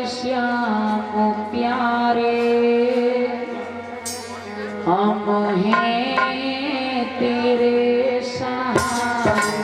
श्याम प्यारे हम हैं तेरे सहारे।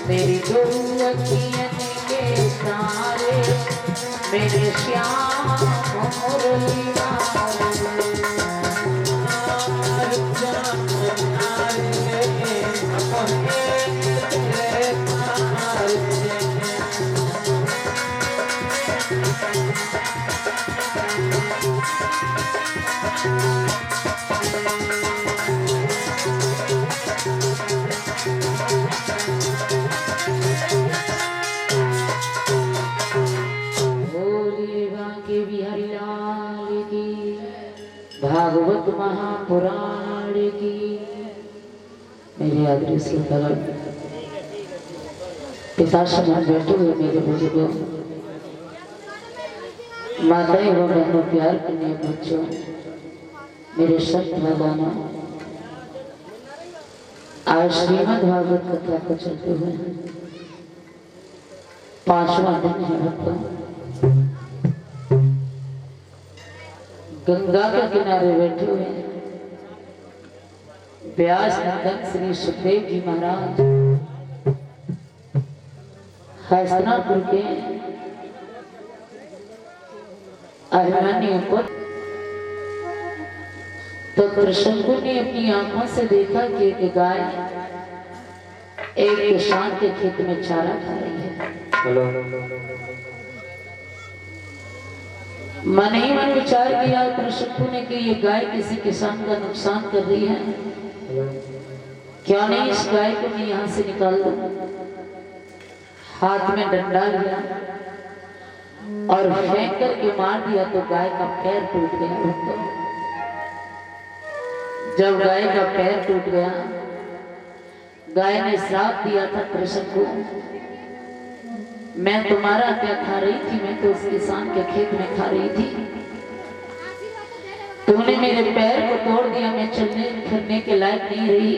मेरी दो अखियन के तारे मेरे श्याम मुरली भागवत महापुराण की। मेरे आदरणीय श्रोतागण, पिता समान बैठे हुए मेरे बुजुर्गों, माताएं व बहनों, प्यार करने बच्चों, मेरे संत भगवानों, आज श्रीमद् भागवत कथा को चलते हुए 5वां दिन है भक्तों। गंगा के किनारे बैठे हुए व्यास नंदन श्री सुखदेव जी महाराज हस्तिनापुर के अभिमन्यु को तो कृष्ण ने अपनी आंखों से देखा कि एक गाय एक किसान के खेत में चारा खा रही है। मन ही मन विचार किया कृष्ण ने कि ये गाय किसी किसान का नुकसान कर रही है, क्यों नहीं इस गाय को मैं यहाँ से निकाल दूं। हाथ में डंडा लिया और फेंक करके मार दिया तो गाय का पैर टूट गया। तो जब गाय का पैर टूट गया, गाय ने श्राप दिया था कृष्ण को, मैं तुम्हारा क्या खा रही थी, मैं तो उस किसान के खेत में खा रही थी, तुमने मेरे पैर को तोड़ दिया, मैं चलने फिरने के लायक नहीं रही,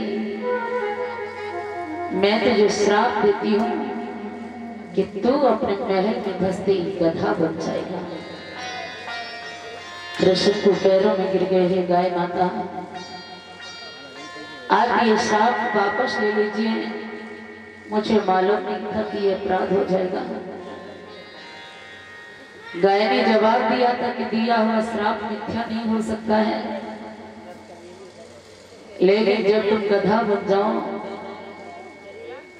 मैं तुझे श्राप देती हूँ कि तू अपने महल में धंसते ही गधा बन जाएगा। कृष्ण को पैरों में गिर गए हैं गाय माता, आप ये श्राप वापस ले लीजिए, मुझे मालूम नहीं था कि ये अपराध हो जाएगा। गाय ने जवाब दिया था कि दिया हुआ श्राप मिथ्या नहीं हो सकता है, लेकिन जब तुम गधा बन जाओ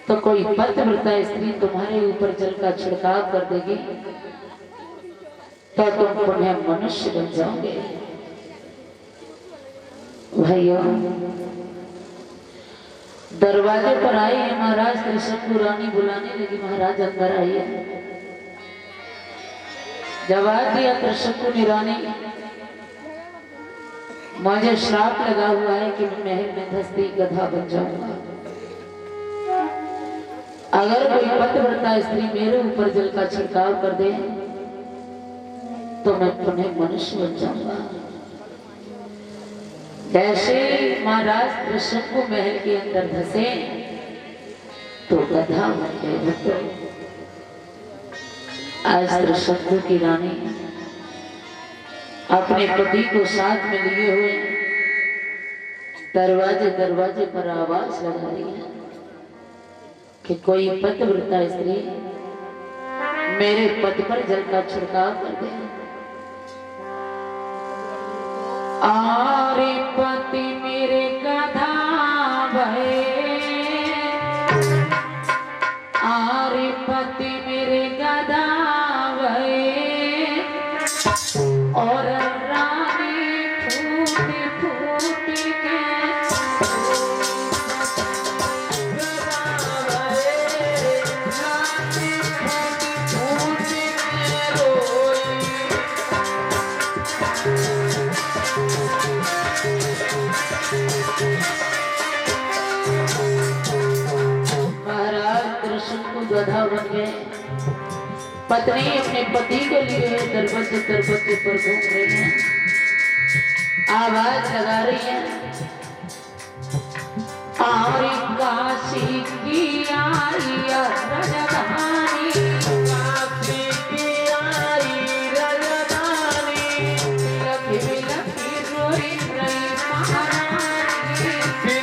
तो कोई पतिव्रता स्त्री तुम्हारे ऊपर जल का छिड़काव कर देगी तो तुम पुनः मनुष्य बन जाओगे। भाइयों, दरवाजे पर आई है महाराज कृष्ण को रानी बुलाने लगी, महाराज अंदर आइए। जवाब दिया कृष्ण को रानी, मुझे श्राप लगा हुआ है कि मैं महल में धंसती गधा बन जाऊंगा, अगर कोई पतिव्रता स्त्री मेरे ऊपर जल का छिड़काव कर दे तो मैं पुनः मनुष्य बन जाऊंगा। कैसे महाराज कृष्ण को महल के अंदर धंसे तो गधा बन गए। आज कृष्ण की रानी अपने पति को साथ में लिए हुए दरवाजे दरवाजे पर आवाज लगा रही है कि कोई पतिव्रता स्त्री मेरे पति पर जल का छिड़काव कर दे। आरे पति मेरे गधा भये, आरे पति मेरे गधा भये, और रानी फूट फूट के गधा बन गए। पत्नी अपने पति को लिए दरवाजे दरवाजे पर घूम रही है, आवाज लगा रही है, और काशी की आई राजधानी, काशी की आई राजधानी, लखी लखी रोई रही महारानी,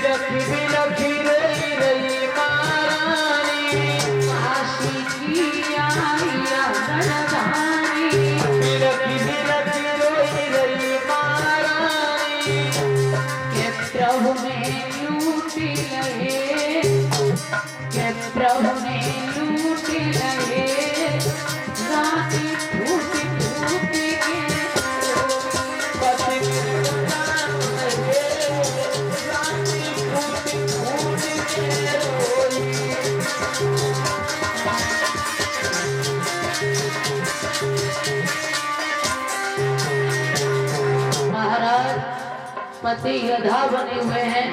लखी लखी रोई रही महारानी, काशी की आई राजधानी, लखी लखी रोई रही महारानी, के प्रभु में लूट लहे, के प्रभु में लूट लहे, रानी फूट फूट के पति लहे, रानी फूट फूट के रोई। महाराज पति गधा बने हुए हैं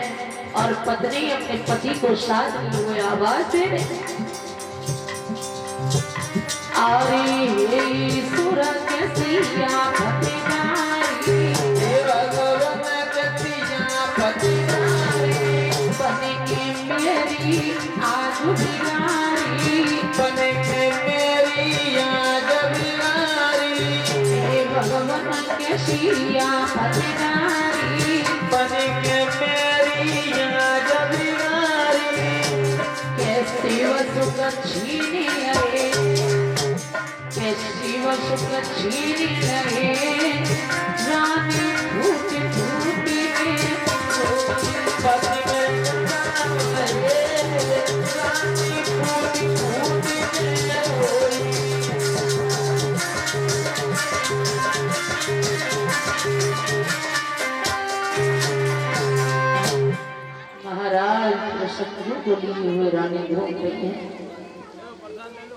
और पत्नी अपने पति को साथ लिए हुए आवाज दे रहे, सुर के सिया फतिनारी, भगवान के सिया फतिनारी, बने के मेरी आज बिगारी, बने के मेरी आज बिगारी, भगवान के सिया फतिनारी, बने के मेरी आज बिगारी, के शिव सुख छीन लहे, के शिव सुख छीन लहे, रानी फूट फूट के पति में लहे, रानी फूट फूट के रोई। महाराज शत्रु को लिए हुए रानी घूम रही है,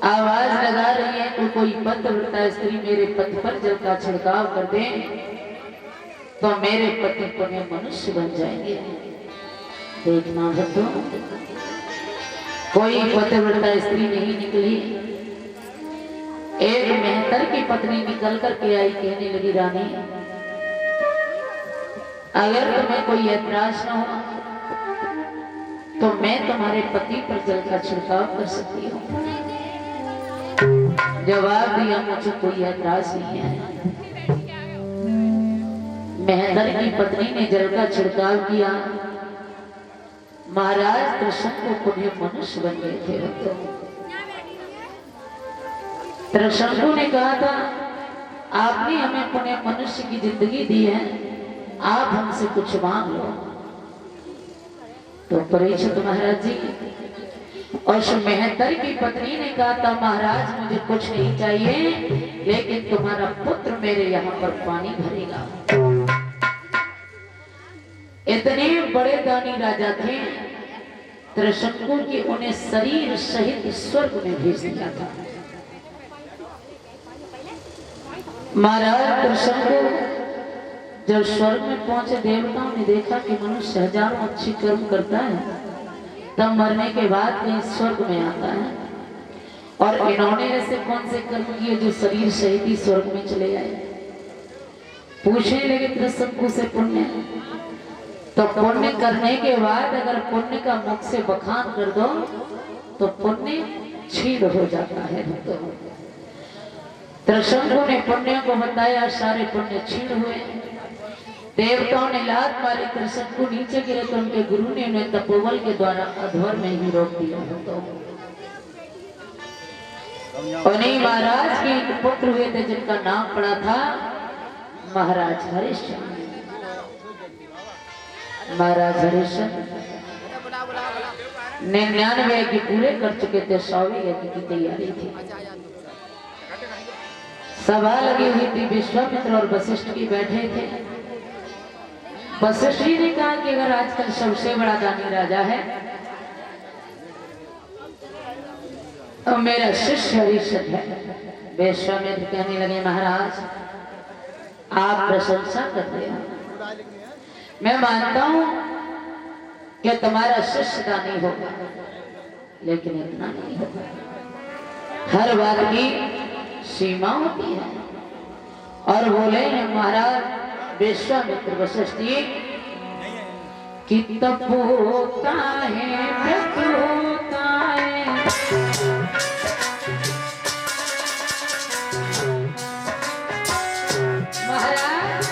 आवाज लगा रही है तो कोई पतिव्रता स्त्री मेरे पति पर जल का छिड़काव कर दे तो मेरे पति पुण्य मनुष्य बन जाएंगे। देखना भक्तों, कोई पतिव्रता स्त्री नहीं निकली। एक मेहतर की पत्नी निकल कर के आई, कहने लगी रानी अगर तुम्हें कोई ऐतराज न हो तो मैं तुम्हारे पति पर जल का छिड़काव कर सकती हूँ। जवाब दिया मुझे कोई ऐतराज नहीं है। मेहतर की पत्नी ने जल का छिड़काव किया। महाराज कृष्ण को पुण्य मनुष्य बन गए थे। त्रिशंकु ने कहा था आपने हमें पुण्य मनुष्य की जिंदगी दी है, आप हमसे कुछ मांग लो। तो परीक्षित महाराज जी और मेहतर की पत्नी ने कहा था महाराज मुझे कुछ नहीं चाहिए, लेकिन तुम्हारा पुत्र मेरे यहाँ पर पानी भरेगा। इतने बड़े दानी राजा थे त्रिशंकु की उन्हें शरीर सहित स्वर्ग में भेज दिया था। महाराज त्रिशंकु जब स्वर्ग में पहुंचे, देवताओं ने देखा कि मनुष्य हजारों अच्छी कर्म करता है तब मरने के बाद कहीं स्वर्ग में आता है, और इन्होंने ऐसे कौन से कर्म किए जो शरीर सहित ही स्वर्ग में चले आए। पूछने लगे त्रिशंकु से पुण्य, तो पुण्य करने के बाद अगर पुण्य का मुख से बखान कर दो तो पुण्य छीन हो जाता है। त्रिशंकु ने पुण्य को बताया, सारे पुण्य छीन हुए। देवताओं ने लात मारी, त्रिशंकु नीचे गिरे तो उनके गुरु ने उन्हें तपोबल के द्वारा अधवर में ही रोक दिया। उन्हीं महाराज के एक पुत्र हुए थे जिनका नाम पड़ा था महाराज हरिश्चंद्र। महाराज हरिश्चंद्र 99 यज्ञ पूरे कर चुके थे, 100वें यज्ञ की तैयारी थी। सभा लगी हुई थी, विश्वामित्र और वशिष्ठ की बैठे थे। वशिष्ठ जी ने कहा कि अगर आजकल सबसे बड़ा दानी राजा है तो मेरा शिष्य हरिश्चंद्र है। विश्वामित्र कहने लगे महाराज आप प्रशंसा कर रहे हो, मैं मानता हूं कि तुम्हारा शिष्य दानी होगा, लेकिन इतना नहीं होगा। हर बात की सीमा होती है। और बोले महाराज विश्वामित्र वशिष्ठ जी कि तप होता है व्रत होता है, महाराज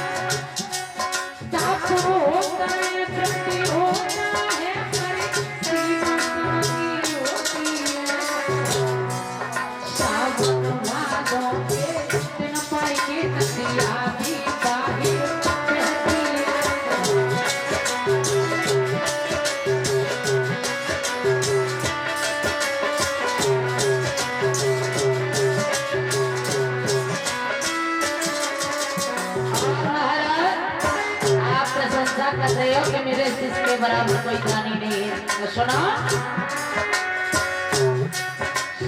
तप होता है व्रत होता है, पर सीमा नहीं होती है। सावन भादों के दिन पाई के नदिया भी बाहर कर रहे हो कि मेरे शिष्य के बराबर कोई दानी नहीं है। तो सुनो,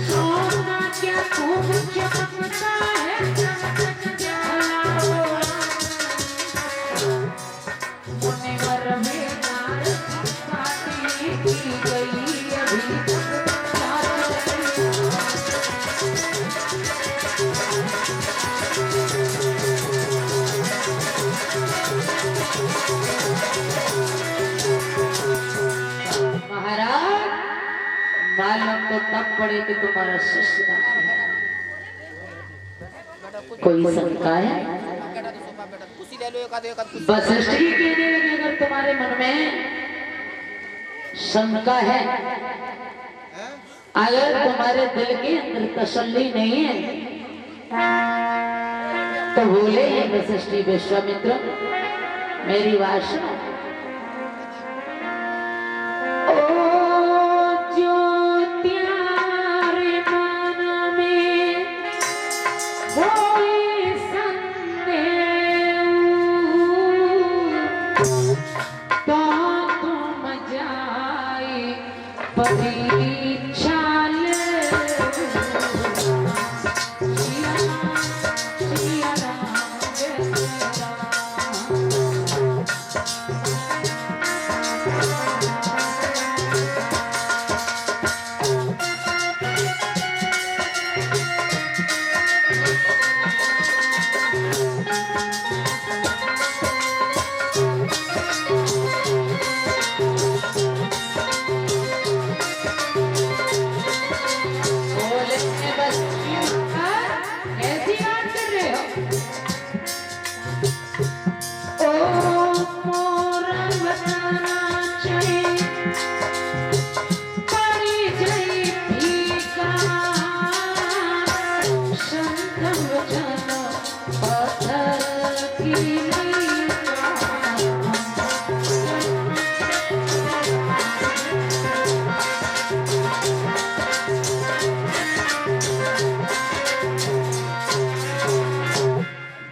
सोना क्या खूब चमकता है, मुनिवर में नार शादी की गई अभी मालूम तो तब पड़े कि तुम्हारा शिष्य है। कोई शंका है? वशिष्ठ जी कहने लगे अगर तुम्हारे मन में शंका है, अगर तुम्हारे दिल के अंदर तसल्ली नहीं है तो बोले वशिष्ठ जी विश्वामित्र मेरी बात सुनो। परीक्षा ले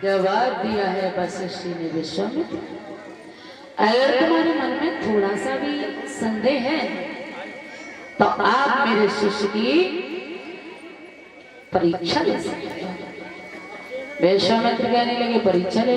जवाब दिया है वशिष्ठ ने विश्वामित्र। अगर तुम्हारे मन में थोड़ा सा भी संदेह है तो आप मेरे शिष्य की परीक्षा ले सकते हो। विश्वामित्र कहने लगे परीक्षा ले